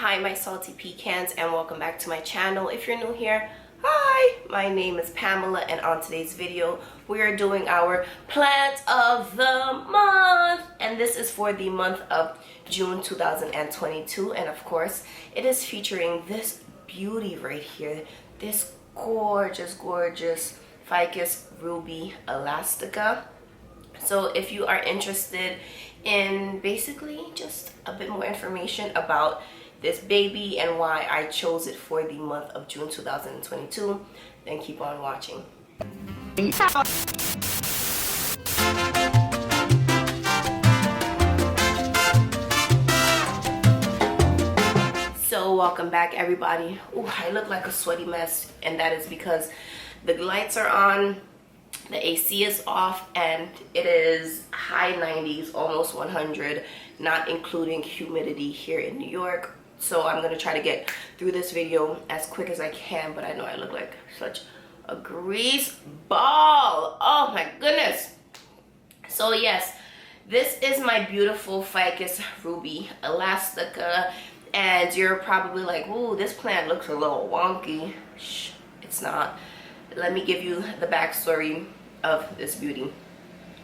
Hi my salty pecans, and welcome back to my channel. If you're new here, hi, my name is Pamela, and on today's video we are doing our plant of the month, and this is for the month of June 2022. And of course it is featuring this beauty right here, this gorgeous Ficus ruby Elastica. So if you are interested in basically just a bit more information about this baby and why I chose it for the month of June 2022, then keep on watching. So welcome back everybody. Ooh, I look like a sweaty mess, and that is because the lights are on, the AC is off, and it is high 90s, almost 100, not including humidity here in New York. So I'm gonna try to get through this video as quick as I can, but I know I look like such a grease ball. Oh my goodness. So yes, this is my beautiful Ficus ruby Elastica, and you're probably like, ooh, this plant looks a little wonky. Shh, it's not. Let me give you the backstory of this beauty.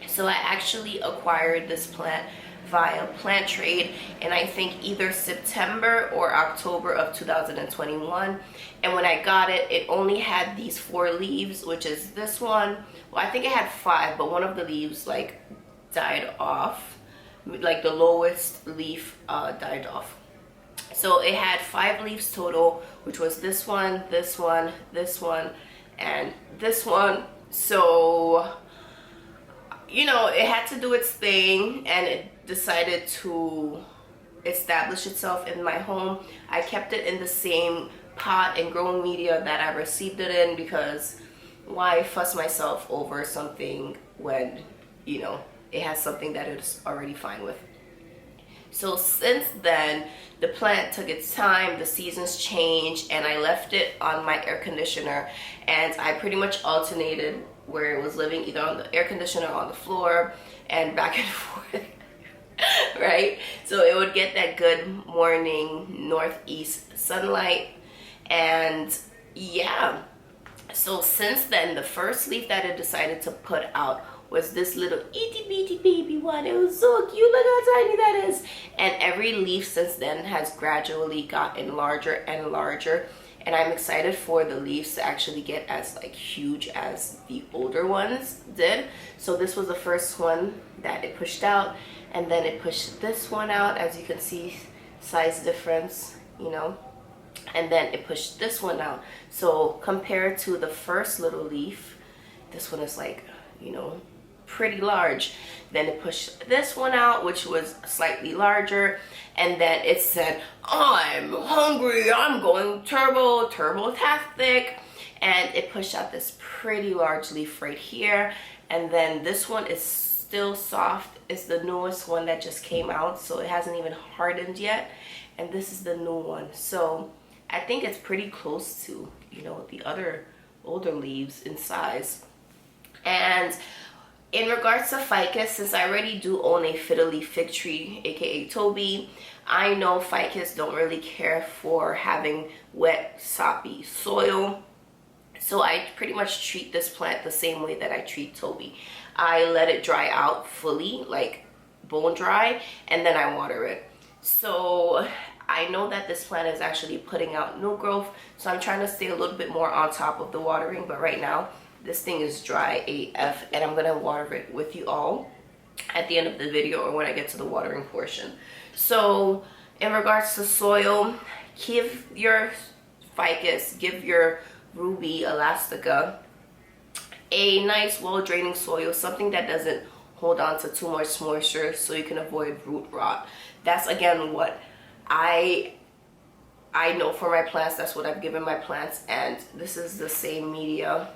So I actually acquired this plant via plant trade, and I think either September or October of 2021. And when I got it, it only had these 4 leaves, which is this one. Well, I think it had 5, but one of the leaves like died off, like the lowest leaf died off. So it had 5 leaves total, which was this one, this one, this one, and this one. So, you know, it had to do its thing, and it decided to establish itself in my home. I kept it in the same pot and growing media that I received it in, because why fuss myself over something when, you know, it has something that it's already fine with. So since then, the plant took its time, the seasons changed, and I left it on my air conditioner, and I pretty much alternated where it was living, either on the air conditioner or on the floor, and back and forth. Right? So it would get that good morning northeast sunlight, and yeah. So since then, the first leaf that it decided to put out was this little itty bitty baby one. It was so cute, look how tiny that is. And every leaf since then has gradually gotten larger and larger, and I'm excited for the leaves to actually get as like huge as the older ones did. So this was the first one that it pushed out, and then it pushed this one out, as you can see, size difference, you know, and then it pushed this one out. So compared to the first little leaf, this one is like, you know, pretty large. Then it pushed this one out, which was slightly larger, and then it said, I'm hungry, I'm going turbo-tastic, and it pushed out this pretty large leaf right here. And then this one is still soft. It's the newest one that just came out, so it hasn't even hardened yet, and this is the new one. So I think it's pretty close to, you know, the other older leaves in size. And in regards to Ficus, since I already do own a fiddly fig tree, aka Toby, I know Ficus don't really care for having wet, soppy soil. So I pretty much treat this plant the same way that I treat Toby. I let it dry out fully, like bone dry, and then I water it. So I know that this plant is actually putting out new growth, so I'm trying to stay a little bit more on top of the watering, but right now this thing is dry AF, and I'm gonna water it with you all at the end of the video, or when I get to the watering portion. So in regards to soil, give your Ficus, give your ruby Elastica a nice, well draining soil, something that doesn't hold on to too much moisture, so you can avoid root rot. That's again what I know for my plants. That's what I've given my plants, and this is the same media,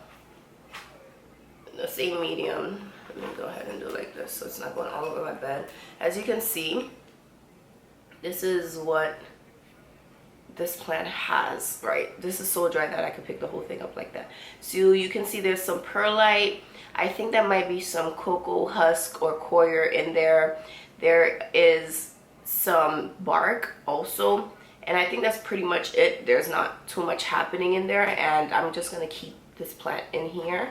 the same medium. Let me go ahead and do it like this so it's not going all over my bed. As you can see, this is what this plant has, right? This is so dry that I could pick the whole thing up like that. So you can see there's some perlite. I think that might be some cocoa husk or coir in there. There is some bark also, And I think that's pretty much it. There's not too much happening in there, and I'm just gonna keep this plant in here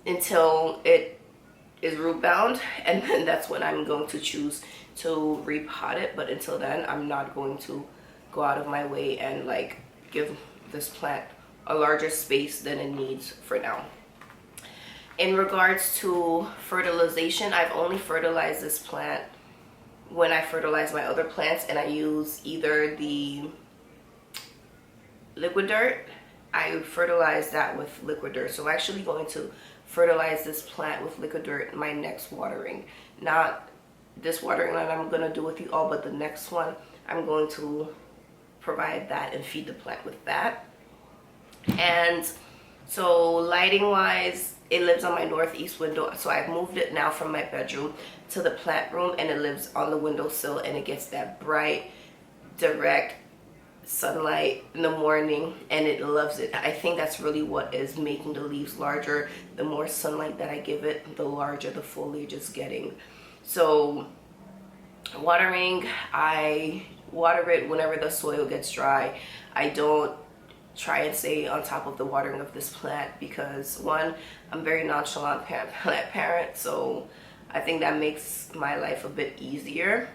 until it is root bound, and then that's when I'm going to choose to repot it. But until then, I'm not going to go out of my way and like give this plant a larger space than it needs for now. In regards to fertilization, I've only fertilized this plant when I fertilize my other plants, and I use either the liquid dirt. I fertilize that with liquid dirt. So I'm actually going to fertilize this plant with liquid dirt in my next watering. Not this watering that I'm going to do with you all, but the next one I'm going to provide that and feed the plant with that. And so lighting wise, it lives on my northeast window, so I've moved it now from my bedroom to the plant room, and it lives on the windowsill, and it gets that bright direct sunlight in the morning, and it loves it. I think that's really what is making the leaves larger. The more sunlight that I give it, the larger the foliage is getting. So watering, I water it whenever the soil gets dry. I don't try and stay on top of the watering of this plant because, one, I'm very nonchalant plant parent, so I think that makes my life a bit easier.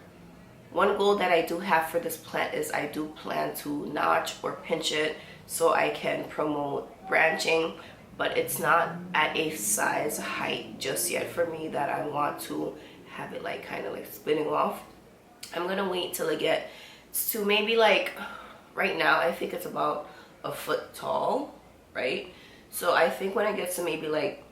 One goal that I do have for this plant is I do plan to notch or pinch it so I can promote branching, but it's not at a size height just yet for me that I want to have it like kind of like spinning off. I'm gonna wait till it gets to maybe like, right now I think it's about a foot tall, right? So I think when it gets to maybe like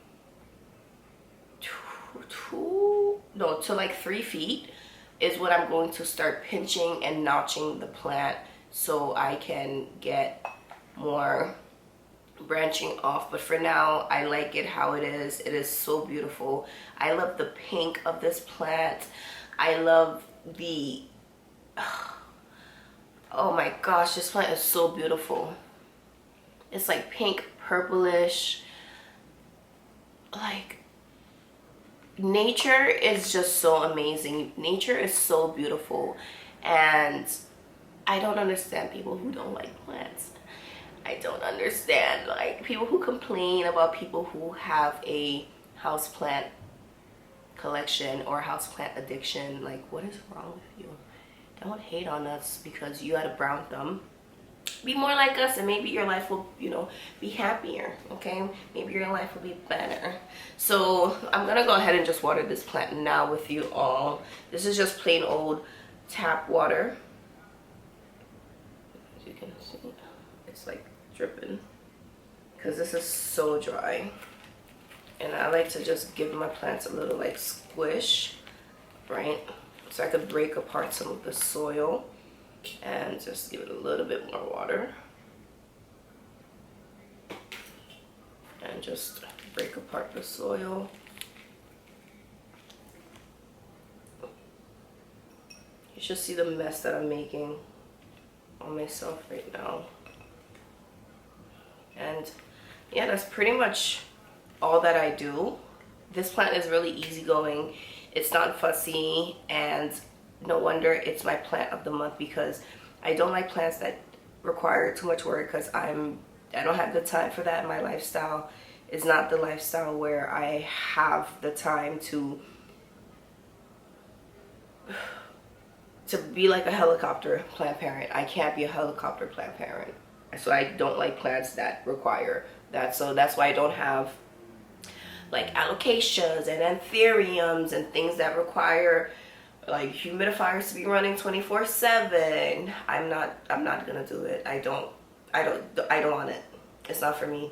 to like 3 feet is when I'm going to start pinching and notching the plant so I can get more branching off. But for now, I like it how it is. It is so beautiful. I love the pink of this plant. I love the, oh my gosh, this plant is so beautiful. It's like pink, purplish. Like, nature is just so amazing. Nature is so beautiful, and I don't understand people who don't like plants. I don't understand like people who complain about people who have a houseplant collection or houseplant addiction. Like, what is wrong with you? Don't hate on us because you had a brown thumb. Be more like us, and maybe your life will, you know, be happier. Okay, maybe your life will be better. So I'm gonna go ahead and just water this plant now with you all. This is just plain old tap water. As you can see, it's like dripping because this is so dry, and I like to just give my plants a little like squish, right, so I could break apart some of the soil and just give it a little bit more water and just break apart the soil. You should see the mess that I'm making on myself right now. And yeah, that's pretty much all that I do. This plant is really easygoing. It's not fussy, and no wonder it's my plant of the month, because I don't like plants that require too much work, because I don't have the time for that in my lifestyle. It's not the lifestyle where I have the time to be like a helicopter plant parent. I can't be a helicopter plant parent. So I don't like plants that require that. So that's why I don't have like allocations and anthuriums and things that require like humidifiers to be running 24/7. I'm not gonna do it. I don't want it. It's not for me.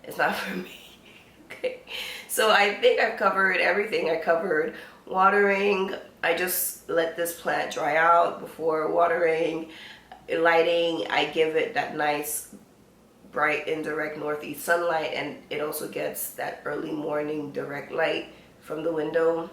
It's not for me. Okay, so I think I've covered everything. I covered watering. I just let this plant dry out before watering. Lighting, I give it that nice bright indirect northeast sunlight, and it also gets that early morning direct light from the window.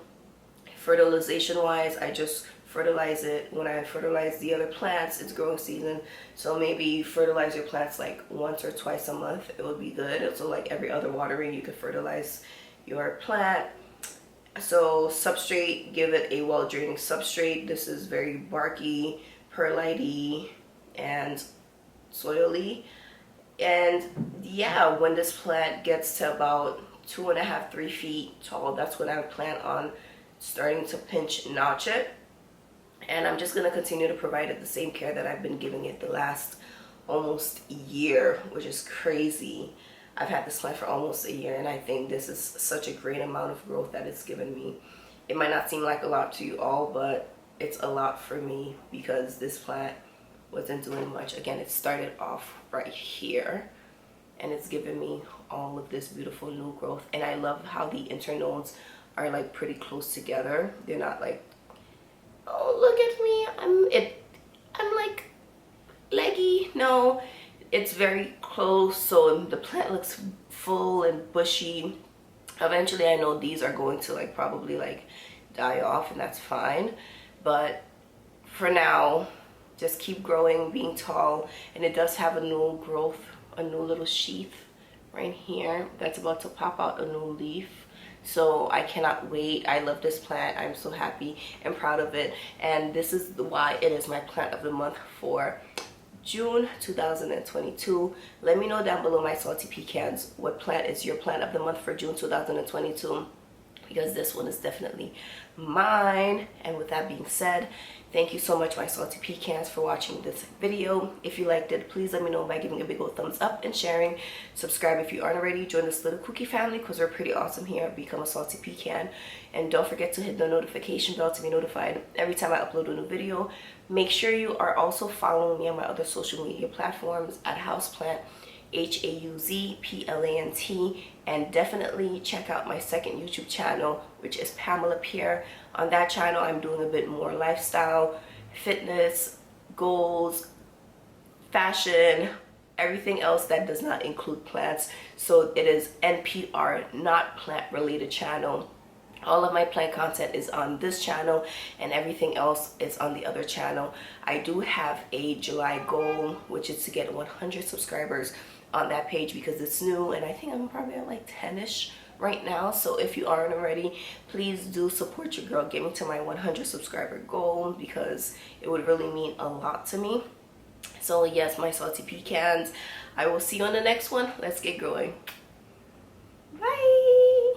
Fertilization wise, I just fertilize it when I fertilize the other plants. It's growing season, so maybe fertilize your plants like once or twice a month. It would be good. So like every other watering, you could fertilize your plant. So substrate, give it a well draining substrate. This is very barky, perlite-y and soily. And yeah, when this plant gets to about 2.5, 3 feet tall, that's when I plan on starting to pinch notch it. And I'm just going to continue to provide it the same care that I've been giving it the last almost year, which is crazy. I've had this plant for almost a year, and I think this is such a great amount of growth that it's given me. It might not seem like a lot to you all, but it's a lot for me because this plant wasn't doing much. Again, it started off right here, and it's given me all of this beautiful new growth. And I love how the internodes are like pretty close together. They're not like, oh, look at me, I'm like leggy. No, it's very close, so the plant looks full and bushy. Eventually I know these are going to like probably like die off, and that's fine, but for now just keep growing, being tall. And it does have a new growth, a new little sheath right here that's about to pop out a new leaf. So I cannot wait. I love this plant. I'm so happy and proud of it, and this is why it is my plant of the month for June 2022. Let me know down below, my salty pecans, what plant is your plant of the month for June 2022, because this one is definitely mine. And with that being said, thank you so much, my salty pecans, for watching this video. If you liked it, please let me know by giving a big old thumbs up and sharing. Subscribe if you aren't already. Join this little cookie family because we're pretty awesome here. Become a salty pecan, and don't forget to hit the notification bell to be notified every time I upload a new video. Make sure you are also following me on my other social media platforms at HauzPlant, HauzPlant, and definitely check out my second YouTube channel, which is Pamella Pierre. On that channel, I'm doing a bit more lifestyle, fitness, goals, fashion, everything else that does not include plants. So it is NPR, not plant related channel. All of my plant content is on this channel, and everything else is on the other channel. I do have a July goal, which is to get 100 subscribers on that page because it's new, and I think I'm probably at like 10ish right now. So if you aren't already, please do support your girl. Get me to my 100 subscriber goal because it would really mean a lot to me. So yes, my salty pecans, I will see you on the next one. Let's get going. Bye.